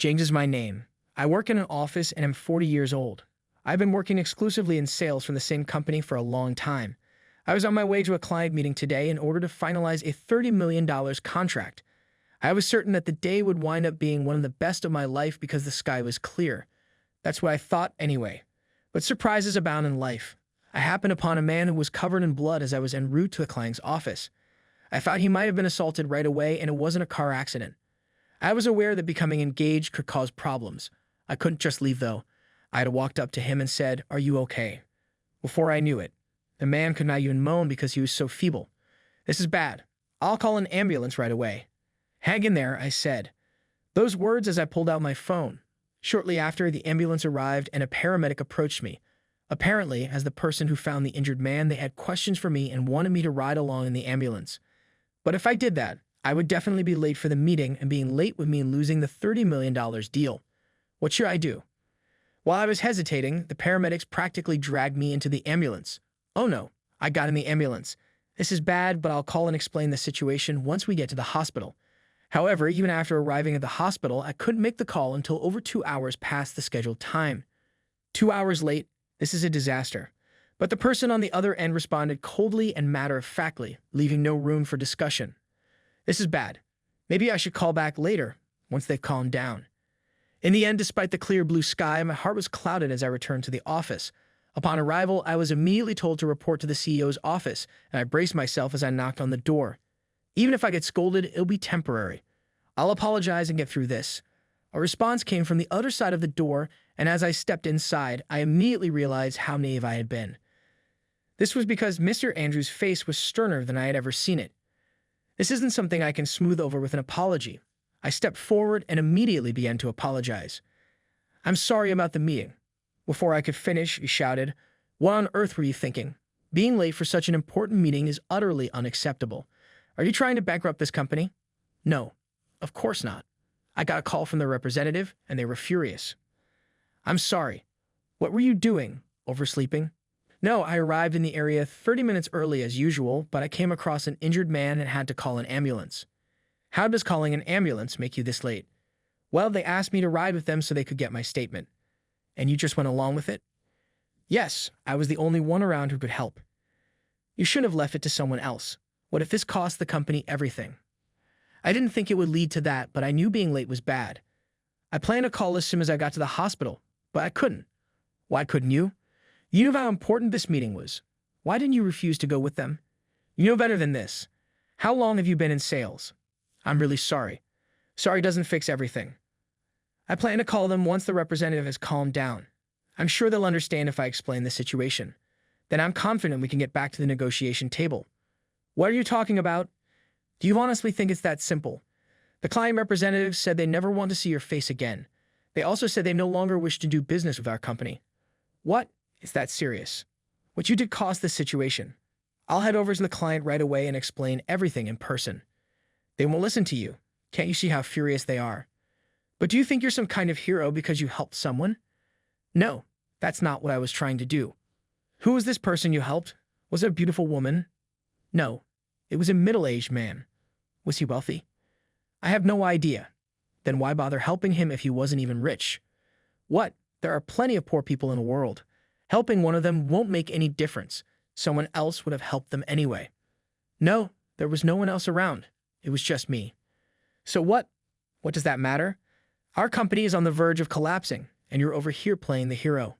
James is my name. I work in an office and am 40 years old. I've been working exclusively in sales from the same company for a long time. I was on my way to a client meeting today in order to finalize a $30 million contract. I was certain that the day would wind up being one of the best of my life because the sky was clear. That's what I thought anyway. But surprises abound in life. I happened upon a man who was covered in blood as I was en route to the client's office. I thought he might have been assaulted right away and it wasn't a car accident. I was aware that becoming engaged could cause problems. I couldn't just leave though. I had walked up to him and said, "Are you okay?" Before I knew it, the man could not even moan because he was so feeble. "This is bad. I'll call an ambulance right away." "Hang in there," I said. Those words as I pulled out my phone. Shortly after, the ambulance arrived and a paramedic approached me. Apparently, as the person who found the injured man, they had questions for me and wanted me to ride along in the ambulance. But if I did that, I would definitely be late for the meeting, and being late would mean losing the $30 million deal. What should I do? While I was hesitating, the paramedics practically dragged me into the ambulance. Oh no, I got in the ambulance. This is bad, but I'll call and explain the situation once we get to the hospital. However, even after arriving at the hospital, I couldn't make the call until over 2 hours past the scheduled time. 2 hours late, this is a disaster. But the person on the other end responded coldly and matter-of-factly, leaving no room for discussion. This is bad. Maybe I should call back later, once they've calmed down. In the end, despite the clear blue sky, my heart was clouded as I returned to the office. Upon arrival, I was immediately told to report to the CEO's office, and I braced myself as I knocked on the door. Even if I get scolded, it'll be temporary. I'll apologize and get through this. A response came from the other side of the door, and as I stepped inside, I immediately realized how naive I had been. This was because Mr. Andrews' face was sterner than I had ever seen it. This isn't something I can smooth over with an apology. I stepped forward and immediately began to apologize. "I'm sorry about the meeting." Before I could finish, he shouted, "What on earth were you thinking? Being late for such an important meeting is utterly unacceptable. Are you trying to bankrupt this company?" "No, of course not. I got a call from the representative, and they were furious." "I'm sorry. What were you doing? Oversleeping?" "No, I arrived in the area 30 minutes early as usual, but I came across an injured man and had to call an ambulance." "How does calling an ambulance make you this late?" "Well, they asked me to ride with them so they could get my statement." "And you just went along with it?" "Yes, I was the only one around who could help." "You shouldn't have left it to someone else. What if this cost the company everything?" "I didn't think it would lead to that, but I knew being late was bad. I planned to call as soon as I got to the hospital, but I couldn't." "Why couldn't you? You knew how important this meeting was. Why didn't you refuse to go with them? You know better than this. How long have you been in sales?" "I'm really sorry." "Sorry doesn't fix everything. I plan to call them once the representative has calmed down. I'm sure they'll understand if I explain the situation. Then I'm confident we can get back to the negotiation table." "What are you talking about? Do you honestly think it's that simple? The client representative said they never want to see your face again. They also said they no longer wish to do business with our company." "What? Is that serious? What you did caused this situation. I'll head over to the client right away and explain everything in person." "They won't listen to you. Can't you see how furious they are?" "But do you think you're some kind of hero because you helped someone?" "No, that's not what I was trying to do." "Who was this person you helped? Was it a beautiful woman?" "No, it was a middle-aged man." "Was he wealthy?" "I have no idea." "Then why bother helping him if he wasn't even rich?" "What? There are plenty of poor people in the world. Helping one of them won't make any difference. Someone else would have helped them anyway." "No, there was no one else around. It was just me." "So what? What does that matter? Our company is on the verge of collapsing, and you're over here playing the hero."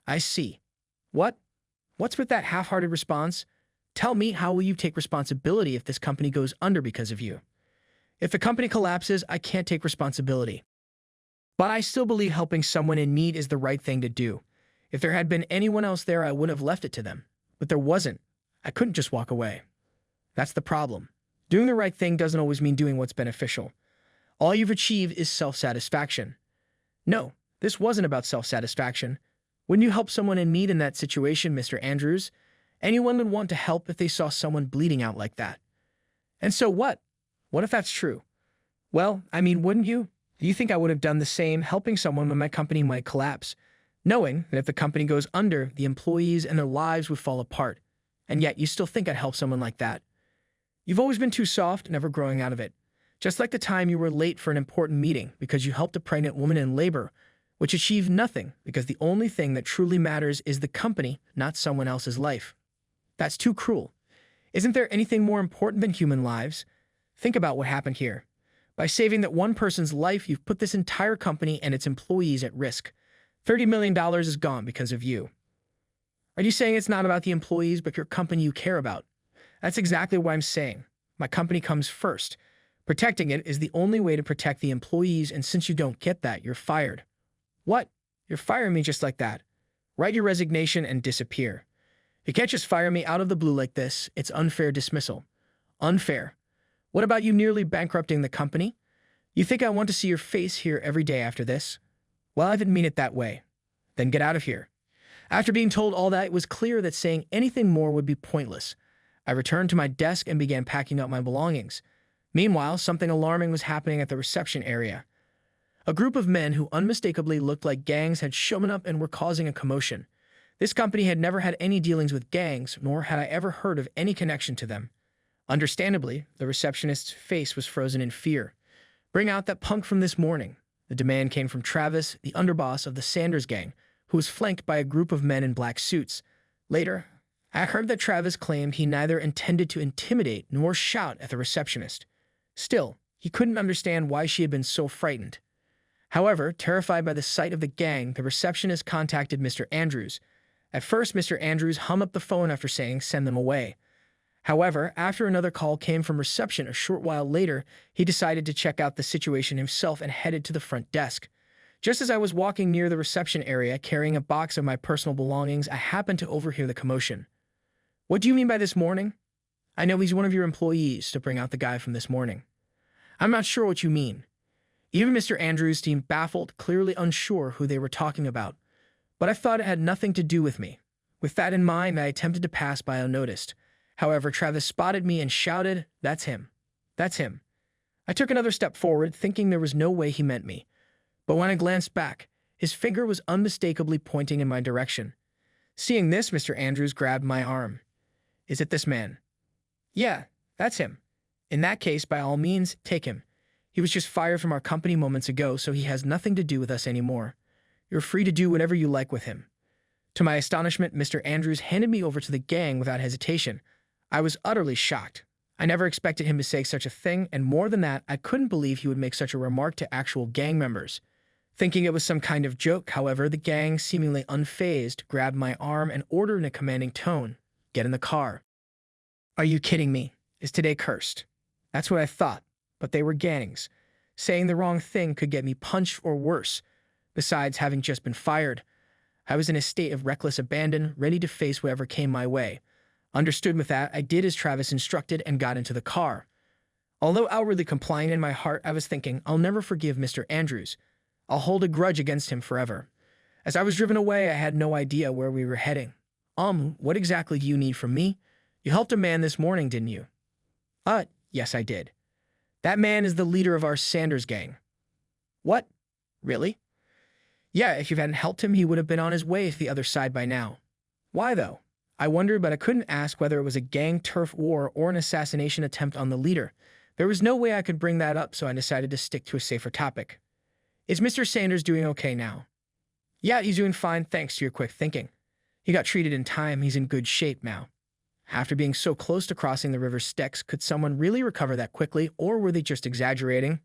"I see. What? What's with that half-hearted response? Tell me, how will you take responsibility if this company goes under because of you?" "If the company collapses, I can't take responsibility. But I still believe helping someone in need is the right thing to do. If there had been anyone else there, I would have left it to them. But there wasn't. I couldn't just walk away." "That's the problem. Doing the right thing doesn't always mean doing what's beneficial. All you've achieved is self-satisfaction." "No, this wasn't about self-satisfaction. Wouldn't you help someone in need in that situation, Mr. Andrews? Anyone would want to help if they saw someone bleeding out like that." "And so what? What if that's true?" "Well, I mean, wouldn't you? Do you think I would have done the same, helping someone when my company might collapse, knowing that if the company goes under, the employees and their lives would fall apart, and yet you still think I'd help someone like that? You've always been too soft, never growing out of it. Just like the time you were late for an important meeting because you helped a pregnant woman in labor, which achieved nothing because the only thing that truly matters is the company, not someone else's life. That's too cruel. Isn't there anything more important than human lives? Think about what happened here. By saving that one person's life, you've put this entire company and its employees at risk. $30 million is gone because of you. Are you saying it's not about the employees, but your company you care about? That's exactly what I'm saying. My company comes first. Protecting it is the only way to protect the employees, and since you don't get that, you're fired. What? You're firing me just like that? Write your resignation and disappear. You can't just fire me out of the blue like this. It's unfair dismissal. Unfair. What about you nearly bankrupting the company? You think I want to see your face here every day after this? Well, I didn't mean it that way. Then get out of here. After being told all that, it was clear that saying anything more would be pointless. I returned to my desk and began packing up my belongings. Meanwhile, something alarming was happening at the reception area. A group of men who unmistakably looked like gangs had shown up and were causing a commotion. This company had never had any dealings with gangs, nor had I ever heard of any connection to them. Understandably, the receptionist's face was frozen in fear. Bring out that punk from this morning. The demand came from Travis, the underboss of the Sanders gang, who was flanked by a group of men in black suits. Later, I heard that Travis claimed he neither intended to intimidate nor shout at the receptionist. Still, he couldn't understand why she had been so frightened. However, terrified by the sight of the gang, the receptionist contacted Mr. Andrews. At first, Mr. Andrews hung up the phone after saying, "Send them away." However, after another call came from reception a short while later, he decided to check out the situation himself and headed to the front desk. Just as I was walking near the reception area carrying a box of my personal belongings, I happened to overhear the commotion. "What do you mean by this morning?" "I know he's one of your employees to bring out the guy from this morning." "I'm not sure what you mean." Even Mr. Andrews seemed baffled, clearly unsure who they were talking about. But I thought it had nothing to do with me. With that in mind, I attempted to pass by unnoticed. However, Travis spotted me and shouted, "That's him. That's him." I took another step forward, thinking there was no way he meant me. But when I glanced back, his finger was unmistakably pointing in my direction. Seeing this, Mr. Andrews grabbed my arm. "Is it this man?" "Yeah, that's him." "In that case, by all means, take him. He was just fired from our company moments ago, so he has nothing to do with us anymore. You're free to do whatever you like with him." To my astonishment, Mr. Andrews handed me over to the gang without hesitation. I was utterly shocked. I never expected him to say such a thing, and more than that, I couldn't believe he would make such a remark to actual gang members. Thinking it was some kind of joke, however, the gang, seemingly unfazed, grabbed my arm and ordered in a commanding tone, "Get in the car." Are you kidding me? Is today cursed? That's what I thought, but they were gangs. Saying the wrong thing could get me punched or worse. Besides having just been fired, I was in a state of reckless abandon, ready to face whatever came my way. Understood with that, I did as Travis instructed and got into the car. Although outwardly compliant in my heart, I was thinking, I'll never forgive Mr. Andrews. I'll hold a grudge against him forever. As I was driven away, I had no idea where we were heading. What exactly do you need from me? You helped a man this morning, didn't you?" Yes, I did." "That man is the leader of our Sanders gang." "What? Really?" "Yeah, if you hadn't helped him, he would have been on his way to the other side by now." "Why, though?" I wondered, but I couldn't ask whether it was a gang turf war or an assassination attempt on the leader. There was no way I could bring that up, so I decided to stick to a safer topic. "Is Mr. Sanders doing okay now?" "Yeah, he's doing fine thanks to your quick thinking. He got treated in time. He's in good shape now." After being so close to crossing the river Styx, could someone really recover that quickly, or were they just exaggerating?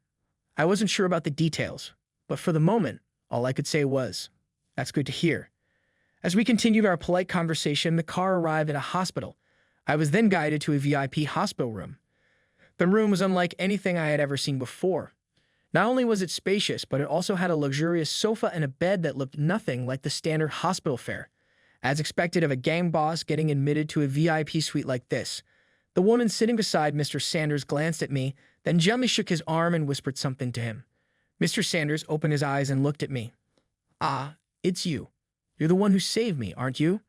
I wasn't sure about the details, but for the moment, all I could say was, "That's good to hear." As we continued our polite conversation, the car arrived at a hospital. I was then guided to a VIP hospital room. The room was unlike anything I had ever seen before. Not only was it spacious, but it also had a luxurious sofa and a bed that looked nothing like the standard hospital fare. As expected of a gang boss getting admitted to a VIP suite like this, the woman sitting beside Mr. Sanders glanced at me, then gently shook his arm and whispered something to him. Mr. Sanders opened his eyes and looked at me. "Ah, it's you. You're the one who saved me, aren't you?"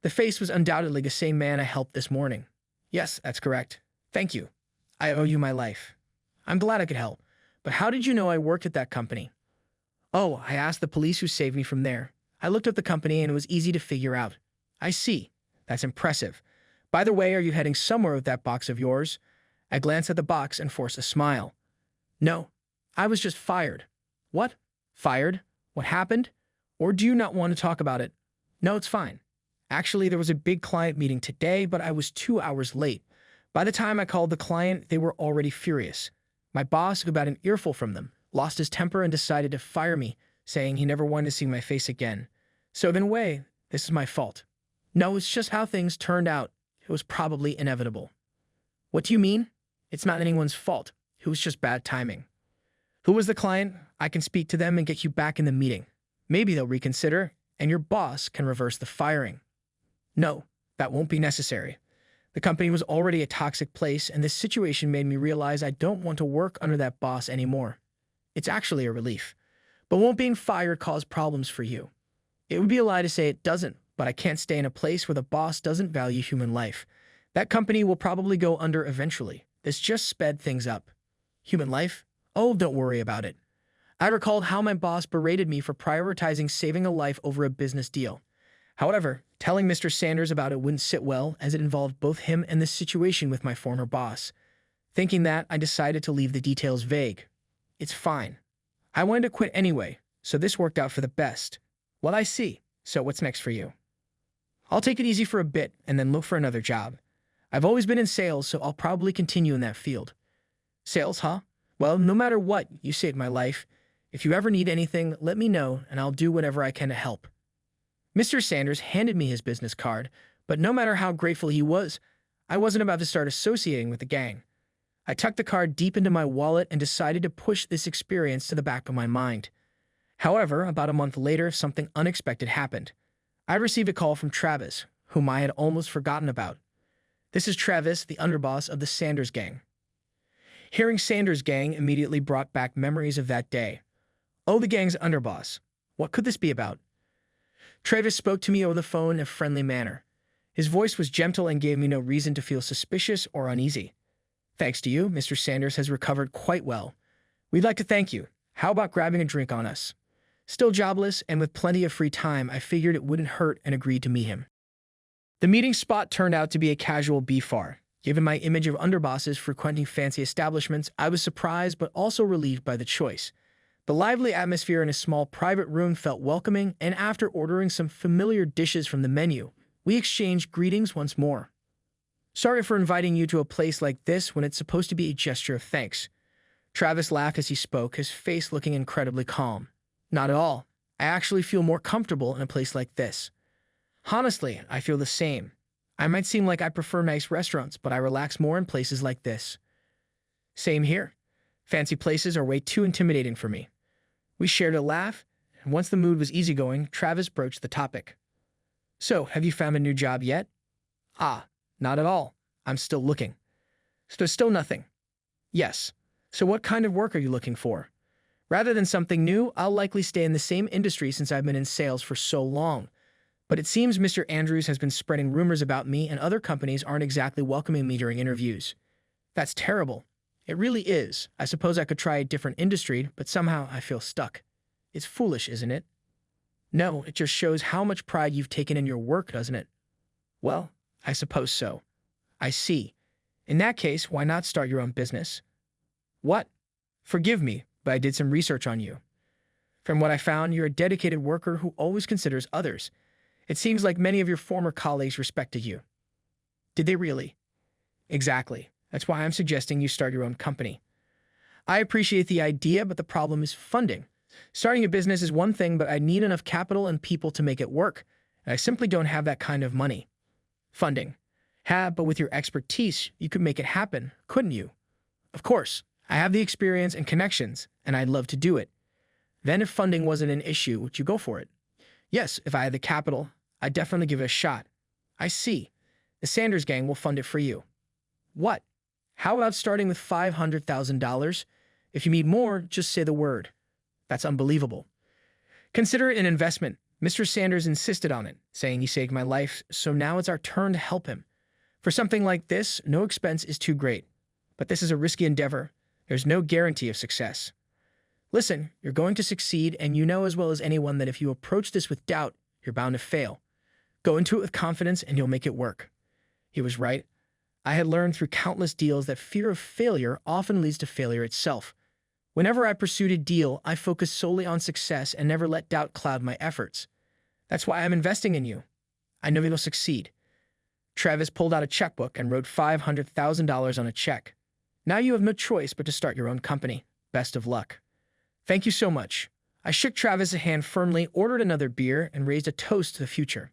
The face was undoubtedly the same man I helped this morning. "Yes, that's correct. Thank you. I owe you my life." "I'm glad I could help. But how did you know I worked at that company?" "Oh, I asked the police who saved me from there. I looked up the company and it was easy to figure out." "I see. That's impressive. By the way, are you heading somewhere with that box of yours?" I glanced at the box and forced a smile. No, I was just fired. What? Fired? What happened? Or do you not want to talk about it? No, it's fine. Actually, there was a big client meeting today, but I was 2 hours late. By the time I called the client, they were already furious. My boss, who got an earful from them, lost his temper and decided to fire me, saying he never wanted to see my face again. So in a way, this is my fault. No, it's just how things turned out. It was probably inevitable. What do you mean? It's not anyone's fault. It was just bad timing. Who was the client? I can speak to them and get you back in the meeting. Maybe they'll reconsider, and your boss can reverse the firing. No, that won't be necessary. The company was already a toxic place, and this situation made me realize I don't want to work under that boss anymore. It's actually a relief. But won't being fired cause problems for you? It would be a lie to say it doesn't, but I can't stay in a place where the boss doesn't value human life. That company will probably go under eventually. This just sped things up. Human life? Oh, don't worry about it. I recalled how my boss berated me for prioritizing saving a life over a business deal. However, telling Mr. Sanders about it wouldn't sit well, as it involved both him and the situation with my former boss. Thinking that, I decided to leave the details vague. It's fine. I wanted to quit anyway, so this worked out for the best. Well, I see. So what's next for you? I'll take it easy for a bit and then look for another job. I've always been in sales, so I'll probably continue in that field. Sales, huh? Well, no matter what, you saved my life. If you ever need anything, let me know, and I'll do whatever I can to help. Mr. Sanders handed me his business card, but no matter how grateful he was, I wasn't about to start associating with the gang. I tucked the card deep into my wallet and decided to push this experience to the back of my mind. However, about a month later, something unexpected happened. I received a call from Travis, whom I had almost forgotten about. This is Travis, the underboss of the Sanders gang. Hearing Sanders gang immediately brought back memories of that day. Oh, the gang's underboss. What could this be about? Travis spoke to me over the phone in a friendly manner. His voice was gentle and gave me no reason to feel suspicious or uneasy. Thanks to you, Mr. Sanders has recovered quite well. We'd like to thank you. How about grabbing a drink on us? Still jobless and with plenty of free time, I figured it wouldn't hurt and agreed to meet him. The meeting spot turned out to be a casual bar. Given my image of underbosses frequenting fancy establishments, I was surprised but also relieved by the choice. The lively atmosphere in a small private room felt welcoming, and after ordering some familiar dishes from the menu, we exchanged greetings once more. Sorry for inviting you to a place like this when it's supposed to be a gesture of thanks. Travis laughed as he spoke, his face looking incredibly calm. Not at all. I actually feel more comfortable in a place like this. Honestly, I feel the same. I might seem like I prefer nice restaurants, but I relax more in places like this. Same here. Fancy places are way too intimidating for me. We shared a laugh, and once the mood was easygoing, Travis broached the topic. So, have you found a new job yet? Ah, not at all. I'm still looking. So still nothing. Yes. So what kind of work are you looking for? Rather than something new, I'll likely stay in the same industry since I've been in sales for so long. But it seems Mr. Andrews has been spreading rumors about me, and other companies aren't exactly welcoming me during interviews. That's terrible. It really is. I suppose I could try a different industry, but somehow I feel stuck. It's foolish, isn't it? No, it just shows how much pride you've taken in your work, doesn't it? Well, I suppose so. I see. In that case, why not start your own business? What? Forgive me, but I did some research on you. From what I found, you're a dedicated worker who always considers others. It seems like many of your former colleagues respected you. Did they really? Exactly. That's why I'm suggesting you start your own company. I appreciate the idea, but the problem is funding. Starting a business is one thing, but I need enough capital and people to make it work, and I simply don't have that kind of money. Funding. But with your expertise, you could make it happen, couldn't you? Of course. I have the experience and connections, and I'd love to do it. Then if funding wasn't an issue, would you go for it? Yes, if I had the capital, I'd definitely give it a shot. I see. The Sanders gang will fund it for you. What? How about starting with $500,000? If you need more, just say the word. That's unbelievable. Consider it an investment. Mr. Sanders insisted on it, saying he saved my life, so now it's our turn to help him. For something like this, no expense is too great. But this is a risky endeavor. There's no guarantee of success. Listen, you're going to succeed, and you know as well as anyone that if you approach this with doubt, you're bound to fail. Go into it with confidence, and you'll make it work. He was right. I had learned through countless deals that fear of failure often leads to failure itself. Whenever I pursued a deal, I focused solely on success and never let doubt cloud my efforts. That's why I'm investing in you. I know you'll succeed." Travis pulled out a checkbook and wrote $500,000 on a check. "Now you have no choice but to start your own company. Best of luck." "Thank you so much." I shook Travis' hand firmly, ordered another beer, and raised a toast to the future.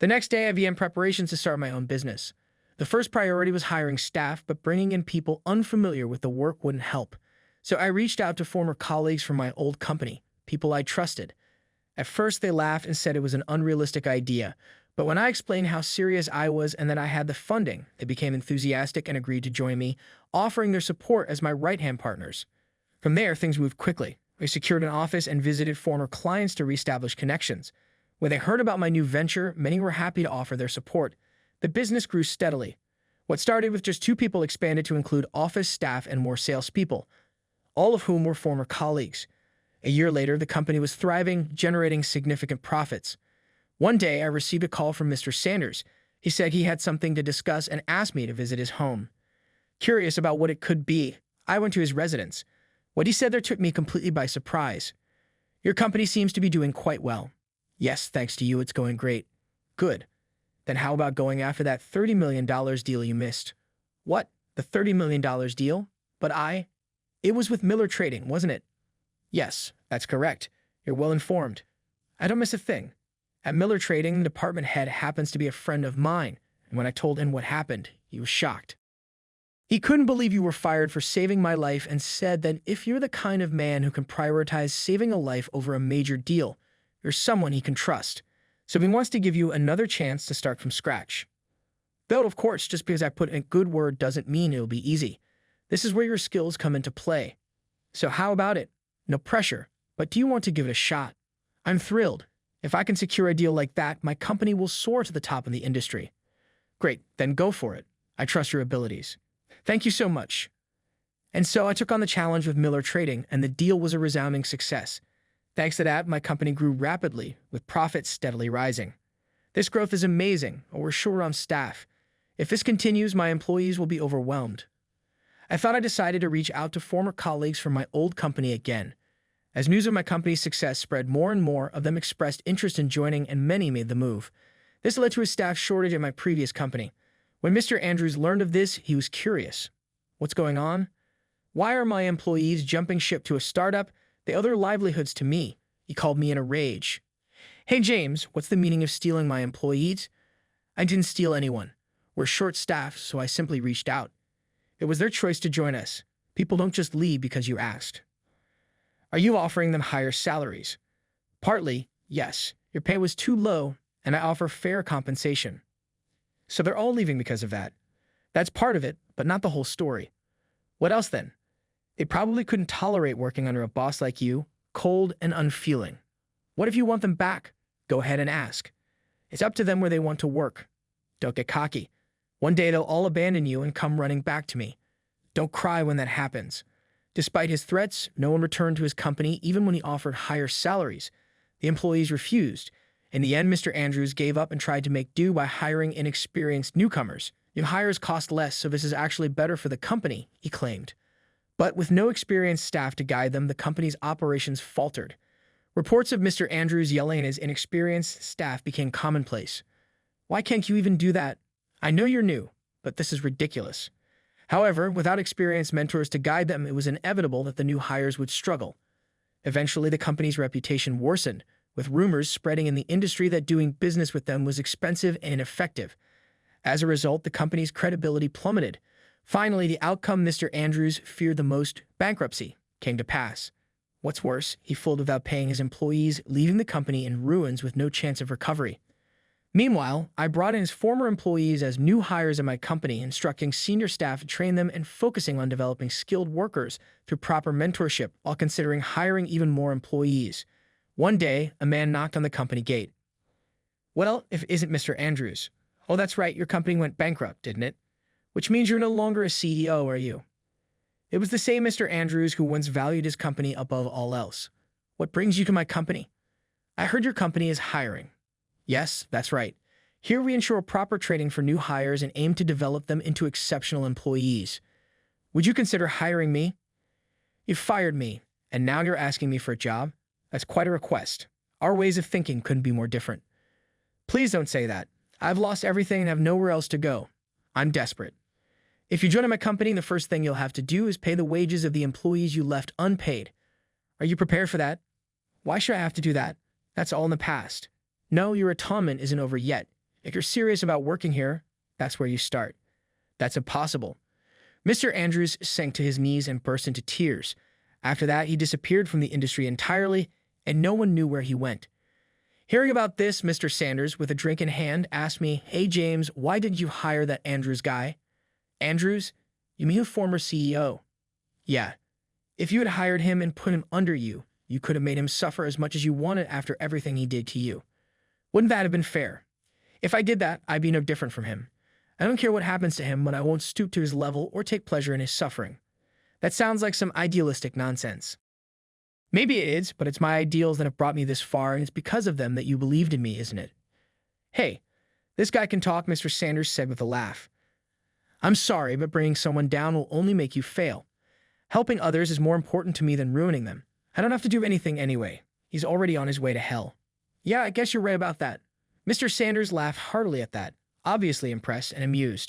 The next day, I began preparations to start my own business. The first priority was hiring staff, but bringing in people unfamiliar with the work wouldn't help. So I reached out to former colleagues from my old company, people I trusted. At first, they laughed and said it was an unrealistic idea, but when I explained how serious I was and that I had the funding, they became enthusiastic and agreed to join me, offering their support as my right-hand partners. From there, things moved quickly. We secured an office and visited former clients to reestablish connections. When they heard about my new venture, many were happy to offer their support. The business grew steadily. What started with just 2 people expanded to include office staff and more salespeople, all of whom were former colleagues. A year later, the company was thriving, generating significant profits. One day, I received a call from Mr. Sanders. He said he had something to discuss and asked me to visit his home. Curious about what it could be, I went to his residence. What he said there took me completely by surprise. "Your company seems to be doing quite well." "Yes, thanks to you, it's going great." "Good. Then how about going after that $30 million deal you missed?" "What? The $30 million deal?" It was with Miller Trading, wasn't it?" "Yes, that's correct. You're well informed." "I don't miss a thing. At Miller Trading, the department head happens to be a friend of mine, and when I told him what happened, he was shocked. He couldn't believe you were fired for saving my life and said that if you're the kind of man who can prioritize saving a life over a major deal, you're someone he can trust. So he wants to give you another chance to start from scratch. Though, of course, just because I put in a good word doesn't mean it'll be easy. This is where your skills come into play. So how about it? No pressure, but do you want to give it a shot?" "I'm thrilled. If I can secure a deal like that, my company will soar to the top of the industry." "Great, then go for it. I trust your abilities." "Thank you so much." And so I took on the challenge with Miller Trading, and the deal was a resounding success. Thanks to that, my company grew rapidly, with profits steadily rising. This growth is amazing, but we're short on staff. If this continues, my employees will be overwhelmed. I thought I decided to reach out to former colleagues from my old company again. As news of my company's success spread, more and more of them expressed interest in joining, and many made the move. This led to a staff shortage at my previous company. When Mr. Andrews learned of this, he was curious. "What's going on? Why are my employees jumping ship to a startup? They owe their livelihoods to me." He called me in a rage. "Hey, James, what's the meaning of stealing my employees?" "I didn't steal anyone. We're short-staffed, so I simply reached out. It was their choice to join us. People don't just leave because you asked." "Are you offering them higher salaries?" "Partly, yes. Your pay was too low, and I offer fair compensation." "So they're all leaving because of that." "That's part of it, but not the whole story." "What else then?" "They probably couldn't tolerate working under a boss like you, cold and unfeeling." "What if you want them back?" "Go ahead and ask. It's up to them where they want to work. Don't get cocky. One day they'll all abandon you and come running back to me. Don't cry when that happens." Despite his threats, no one returned to his company even when he offered higher salaries. The employees refused. In the end, Mr. Andrews gave up and tried to make do by hiring inexperienced newcomers. "New hires cost less, so this is actually better for the company," he claimed. But with no experienced staff to guide them, the company's operations faltered. Reports of Mr. Andrews yelling at his inexperienced staff became commonplace. "Why can't you even do that? I know you're new, but this is ridiculous." However, without experienced mentors to guide them, it was inevitable that the new hires would struggle. Eventually, the company's reputation worsened, with rumors spreading in the industry that doing business with them was expensive and ineffective. As a result, the company's credibility plummeted. Finally, the outcome Mr. Andrews feared the most, bankruptcy, came to pass. What's worse, he folded without paying his employees, leaving the company in ruins with no chance of recovery. Meanwhile, I brought in his former employees as new hires in my company, instructing senior staff to train them and focusing on developing skilled workers through proper mentorship while considering hiring even more employees. One day, a man knocked on the company gate. "Well, if it isn't Mr. Andrews." "Oh, that's right, your company went bankrupt, didn't it? Which means you're no longer a CEO, are you?" "It was the same Mr. Andrews who once valued his company above all else." "What brings you to my company?" "I heard your company is hiring." "Yes, that's right. Here we ensure proper training for new hires and aim to develop them into exceptional employees. Would you consider hiring me?" You fired me, and now you're asking me for a job? That's quite a request. Our ways of thinking couldn't be more different. Please don't say that. I've lost everything and have nowhere else to go. I'm desperate. If you join my company, the first thing you'll have to do is pay the wages of the employees you left unpaid. Are you prepared for that? Why should I have to do that? That's all in the past. No, your atonement isn't over yet. If you're serious about working here, that's where you start. That's impossible. Mr. Andrews sank to his knees and burst into tears. After that, he disappeared from the industry entirely, and no one knew where he went. Hearing about this, Mr. Sanders, with a drink in hand, asked me, "Hey, James, why didn't you hire that Andrews guy?" "Andrews? You mean the former CEO?" "Yeah. If you had hired him and put him under you, you could have made him suffer as much as you wanted after everything he did to you. Wouldn't that have been fair? If I did that, I'd be no different from him. I don't care what happens to him, but I won't stoop to his level or take pleasure in his suffering." That sounds like some idealistic nonsense. Maybe it is, but it's my ideals that have brought me this far, and it's because of them that you believed in me, isn't it? "Hey, this guy can talk," Mr. Sanders said with a laugh. "I'm sorry, but bringing someone down will only make you fail. Helping others is more important to me than ruining them. I don't have to do anything anyway. He's already on his way to hell." "Yeah, I guess you're right about that." Mr. Sanders laughed heartily at that, obviously impressed and amused.